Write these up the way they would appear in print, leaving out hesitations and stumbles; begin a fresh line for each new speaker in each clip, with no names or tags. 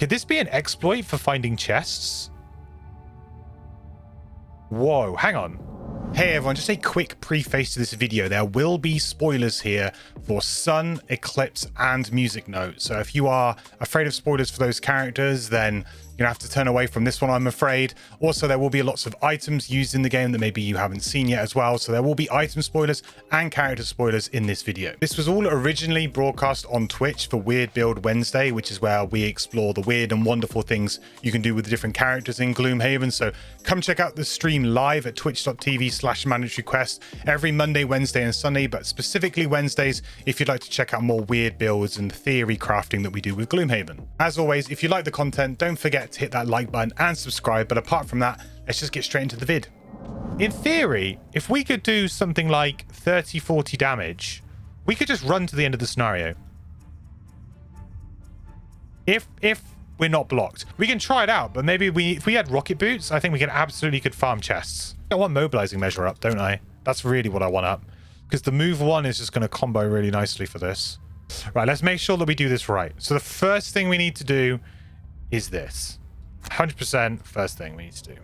Could this be an exploit for finding chests? Whoa, hang on. Hey everyone, just a quick preface to this video. There will be spoilers here for Sun, Eclipse, and Music Note. So if you are afraid of spoilers for those characters, then you're gonna have to turn away from this one, I'm afraid. Also, there will be lots of items used in the game that maybe you haven't seen yet as well. So there will be item spoilers and character spoilers in this video. This was all originally broadcast on Twitch for Weird Build Wednesday, which is where we explore the weird and wonderful things you can do with the different characters in Gloomhaven. So come check out the stream live at twitch.tv/mandatoryquest every Monday, Wednesday, and Sunday, but specifically Wednesdays if you'd like to check out more weird builds and theory crafting that we do with Gloomhaven. As always, if you like the content, don't forget to hit that like button and subscribe. But apart from that, let's just get straight into the vid. In theory, if we could do something like 30-40 damage, we could just run to the end of the scenario. If we're not blocked, we can try it out. But maybe if we had rocket boots, I think we could farm chests. I want mobilizing measure up, don't I? That's really what I want up, because the move one is just going to combo really nicely for this. Right, let's make sure that we do this right. So the first thing we need to do is this. 100% first thing we need to do.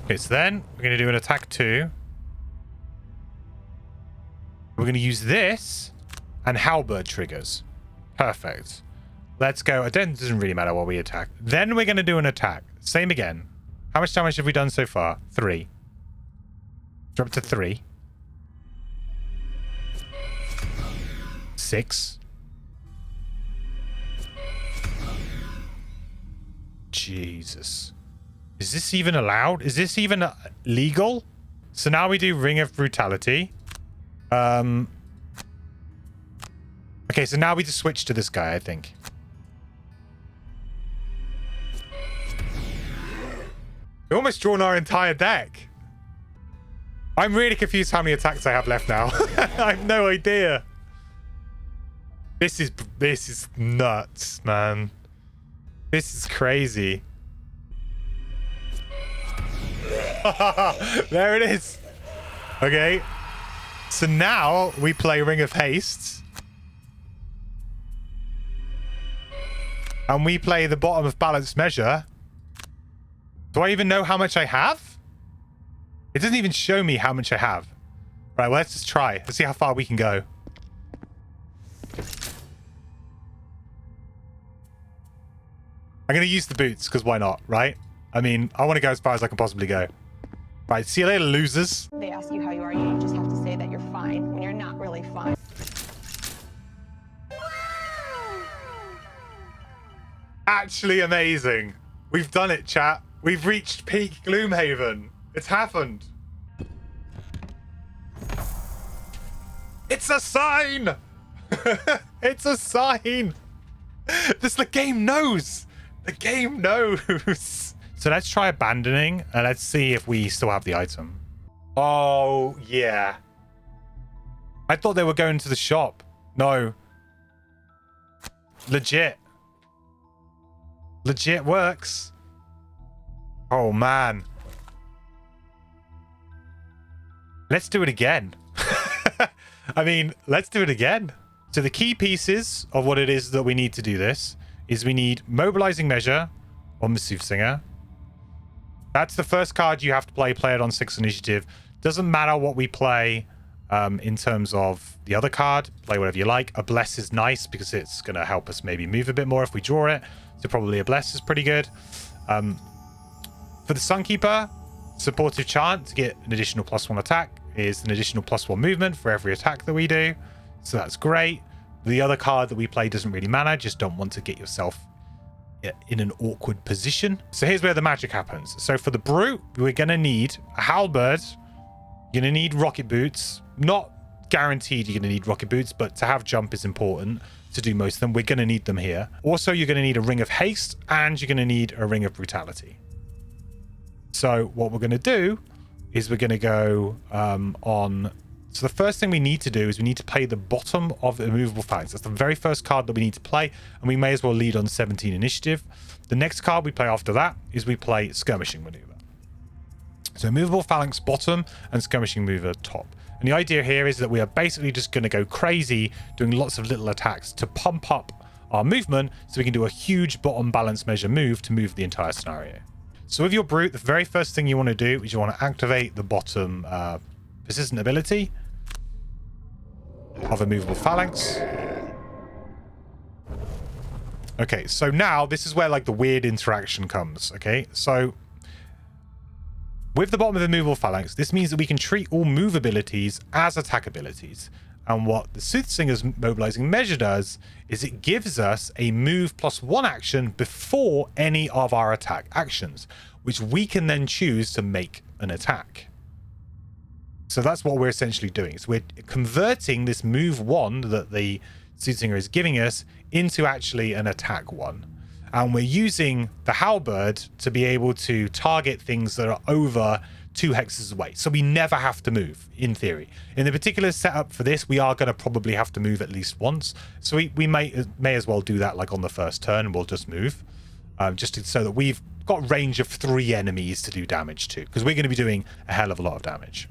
Okay, so then we're going to do an attack 2. We're going to use this and halberd triggers. Perfect. Let's go. It doesn't really matter what we attack. Then we're going to do an attack. Same again. How much damage have we done so far? 3. Drop to 3. 6. Jesus. Is this even allowed? Is this even legal? So now we do Ring of Brutality. Okay, so now we just switch to this guy, I think. We've almost drawn our entire deck. I'm really confused how many attacks I have left now. I have no idea. This is nuts, man. This is crazy. There it is. Okay. So now we play Ring of Haste. And we play the bottom of Balanced Measure. Do I even know how much I have? It doesn't even show me how much I have. Right, well, let's just try. Let's see how far we can go. I'm going to use the boots, because why not, right? I mean, I want to go as far as I can possibly go. Right, see you later, losers.
They ask you how you are, you just have to say that you're fine when you're not really fine.
Actually amazing. We've done it, chat. We've reached peak Gloomhaven. It's happened. It's a sign! It's a sign! The game knows! The game knows! So let's try abandoning, and let's see if we still have the item. Oh, yeah. I thought they were going to the shop. No. Legit. Legit works. Oh, man. Let's do it again. I mean, let's do it again. So the key pieces of what it is that we need to do this is we need Mobilizing Measure on the Soothsinger. That's the first card you have to play it on 6 initiative. Doesn't matter what we play in terms of the other card. Play whatever you like. A Bless is nice because it's going to help us maybe move a bit more if we draw it. So probably a Bless is pretty good. For the Sunkeeper, Supportive Chant to get an additional +1 attack is an additional +1 movement for every attack that we do. So that's great. The other card that we play doesn't really matter. Just don't want to get yourself in an awkward position. So here's where the magic happens. So for the Brute, we're going to need a Halberd. You're going to need Rocket Boots. Not guaranteed you're going to need Rocket Boots, but to have jump is important to do most of them. We're going to need them here. Also, you're going to need a Ring of Haste, and you're going to need a Ring of Brutality. So what we're going to do is we're going to go on... So the first thing we need to do is we need to play the bottom of Immovable Phalanx. That's the very first card that we need to play, and we may as well lead on 17 initiative. The next card we play after that is we play Skirmishing Maneuver. So Immovable Phalanx bottom and Skirmishing Maneuver top. And the idea here is that we are basically just going to go crazy doing lots of little attacks to pump up our movement so we can do a huge bottom balance measure move to move the entire scenario. So with your brute, the very first thing you want to do is you want to activate the bottom persistent ability of a movable phalanx. Okay, so now this is where like the weird interaction comes. Okay, so with the bottom of the movable phalanx, this means that we can treat all move abilities as attack abilities. And what the Soothsinger's mobilizing measure does is it gives us a move +1 action before any of our attack actions, which we can then choose to make an attack. So that's what we're essentially doing. So we're converting this move 1 that the Soothsinger is giving us into actually an attack 1. And we're using the halberd to be able to target things that are over 2 hexes away. So we never have to move, in theory. In the particular setup for this, we are going to probably have to move at least once. So we may as well do that like on the first turn. We'll just move. So that we've got range of 3 enemies to do damage to. Because we're going to be doing a hell of a lot of damage.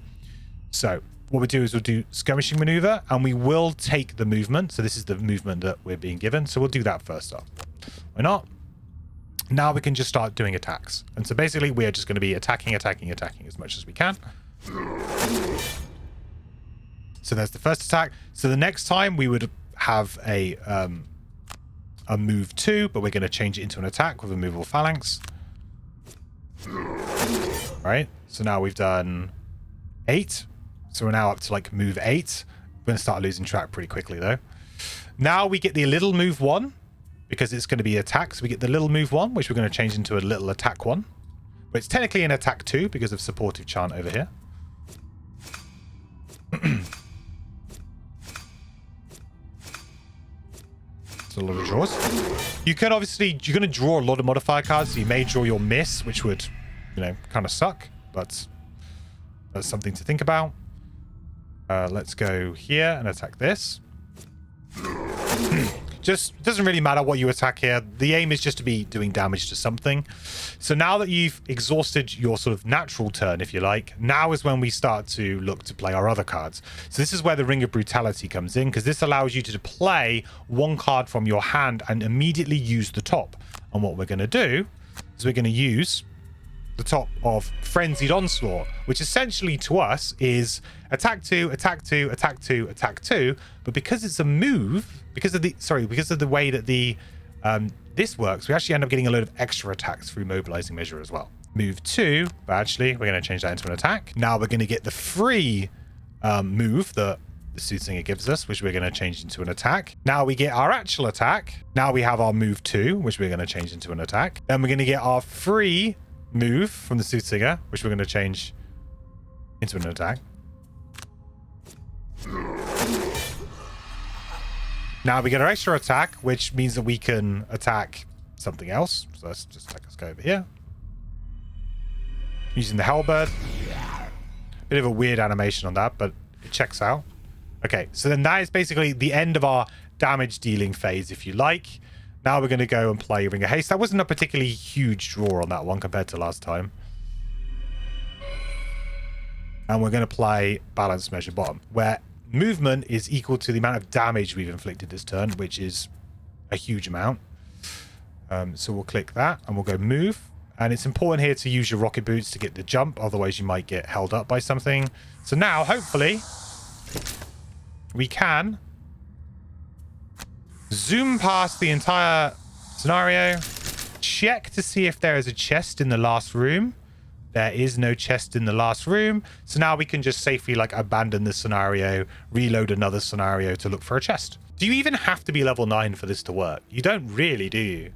So what we'll do is we'll do skirmishing maneuver. And we will take the movement. So this is the movement that we're being given. So we'll do that first up. Why not? Now we can just start doing attacks. And so basically we're just going to be attacking as much as we can. So there's the first attack. So the next time we would have a move 2, but we're going to change it into an attack with a movable phalanx. Right. So now we've done 8. So we're now up to like move 8. We're going to start losing track pretty quickly though. Now we get the little move 1. Because it's going to be attack, so we get the little move 1, which we're going to change into a little attack 1. But it's technically an attack 2 because of supportive chant over here. It's a lot of draws. You can obviously, you're going to draw a lot of modifier cards, so you may draw your miss, which would, kind of suck, but that's something to think about. Let's go here and attack this. Just doesn't really matter what you attack here. The aim is just to be doing damage to something. So now that you've exhausted your sort of natural turn, if you like, now is when we start to look to play our other cards. So this is where the Ring of Brutality comes in, because this allows you to play 1 card from your hand and immediately use the top. And what we're going to do is we're going to use the top of Frenzied Onslaught, which essentially to us is attack 2, attack 2, attack 2, attack 2. But because it's a move, because of the way that the this works, we actually end up getting a load of extra attacks through mobilizing measure as well. Move 2, but actually we're going to change that into an attack. Now we're going to get the free move that the Soothsinger gives us, which we're going to change into an attack. Now we get our actual attack. Now we have our move 2, which we're going to change into an attack. Then we're going to get our free move from the Soothsinger, which we're going to change into an attack. Now we get our extra attack, which means that we can attack something else. So let's go over here. Using the halberd. Bit of a weird animation on that, but it checks out. Okay, so then that is basically the end of our damage dealing phase, if you like. Now we're going to go and play Ring of Haste. That wasn't a particularly huge draw on that one compared to last time. And we're going to play Balance Measure Bottom, where movement is equal to the amount of damage we've inflicted this turn, which is a huge amount. So we'll click that and we'll go move. And it's important here to use your rocket boots to get the jump, otherwise you might get held up by something. So now, hopefully, we can zoom past the entire scenario, check to see if there is a chest in the last room. There is no chest in the last room. So now we can just safely abandon this scenario, reload another scenario to look for a chest. Do you even have to be level 9 for this to work? You don't really, do you?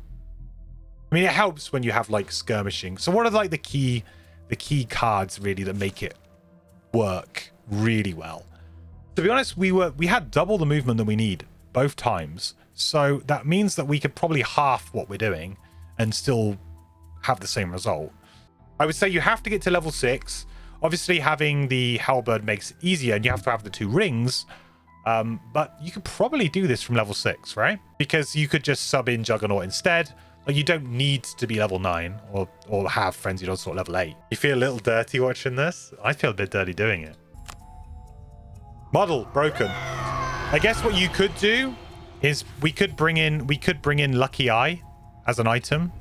I mean, it helps when you have skirmishing. So what are the key cards really that make it work really well? To be honest, we had double the movement that we need both times. So that means that we could probably half what we're doing and still have the same result. I would say you have to get to level 6. Obviously, having the halberd makes it easier, and you have to have the 2 rings. But you could probably do this from level 6, right? Because you could just sub in Juggernaut instead. You don't need to be level 9 or have Frenzied Onslaught level 8. You feel a little dirty watching this? I feel a bit dirty doing it. Model broken. I guess what you could do is we could bring in Lucky Eye as an item,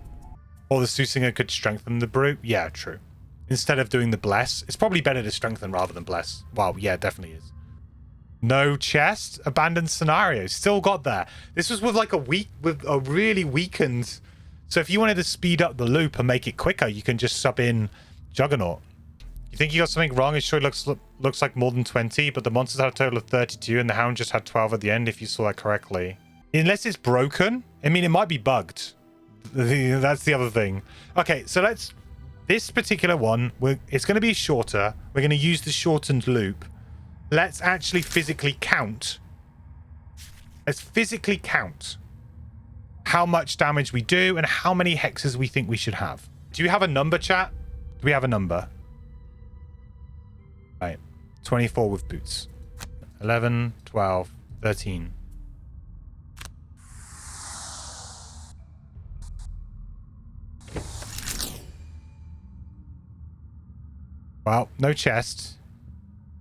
or the Susinger could strengthen the brute. Yeah, true. Instead of doing the bless, it's probably better to strengthen rather than bless. Wow, yeah, it definitely is. No chest, abandoned scenario. Still got there. This was with like a really weakened. So if you wanted to speed up the loop and make it quicker, you can just sub in Juggernaut. You think you got something wrong? It sure looks like more than 20, but the monsters had a total of 32 and the hound just had 12 at the end, if you saw that correctly. Unless it's broken. I mean, it might be bugged. That's the other thing. Okay, so this particular one, it's going to be shorter. We're going to use the shortened loop. Let's actually physically count. Let's physically count how much damage we do and how many hexes we think we should have. Do you have a number, chat? Do we have a number? Right. 24 with boots. 11, 12, 13. Well, no chest.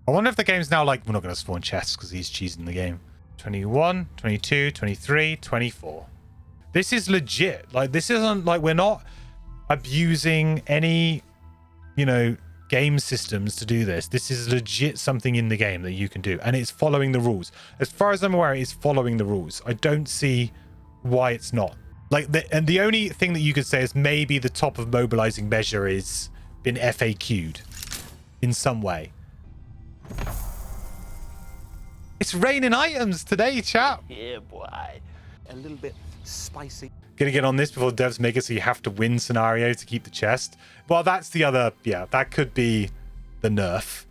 I wonder if the game's now like, we're not going to spawn chests because he's cheesing the game. 21, 22, 23, 24. This is legit. Like, this isn't like we're not abusing any, you know, game systems to do this. This is legit something in the game that you can do. And it's following the rules. As far as I'm aware, it's following the rules. I don't see why it's not. Like, and the only thing that you could say is maybe the top of mobilizing measure is been FAQ'd in some way. It's raining items today, chat.
Yeah, boy. A little bit spicy.
Gonna get on this before devs make it so you have to win scenario to keep the chest. Well, that's the other, yeah, that could be the nerf.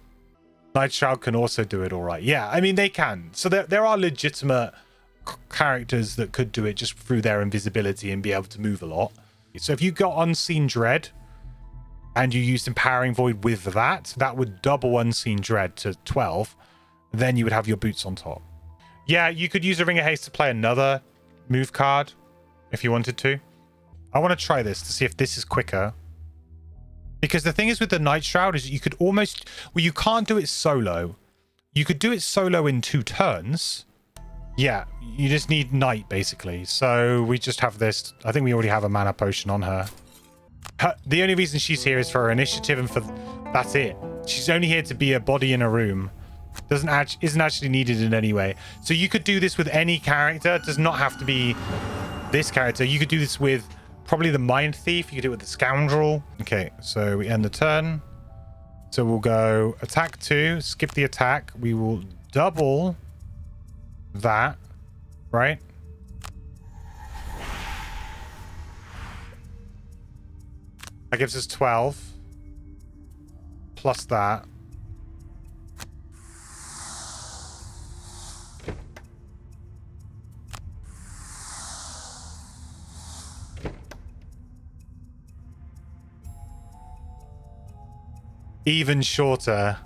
Night Shroud can also do it all right. Yeah, I mean, they can. So there are legitimate characters that could do it just through their invisibility and be able to move a lot. So if you got Unseen Dread and you used Empowering Void with that, that would double Unseen Dread to 12. Then you would have your boots on top. Yeah, you could use a Ring of Haste to play another move card if you wanted to. I want to try this to see if this is quicker. Because the thing is with the Night Shroud is you could almost... Well, you can't do it solo. You could do it solo in 2 turns. Yeah, you just need Night, basically. So we just have this. I think we already have a mana potion on her. The only reason she's here is for her initiative and for... That's it. She's only here to be a body in a room. Isn't actually needed in any way. So you could do this with any character. It does not have to be this character. You could do this with probably the Mind Thief. You could do it with the Scoundrel. Okay, so we end the turn. So we'll go attack 2, skip the attack. We will double that, right? That gives us 12. Plus that. Even shorter.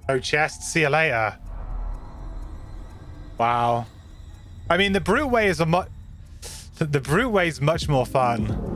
No chest. See you later. Wow. I mean, the brute way is the brute way is much more fun.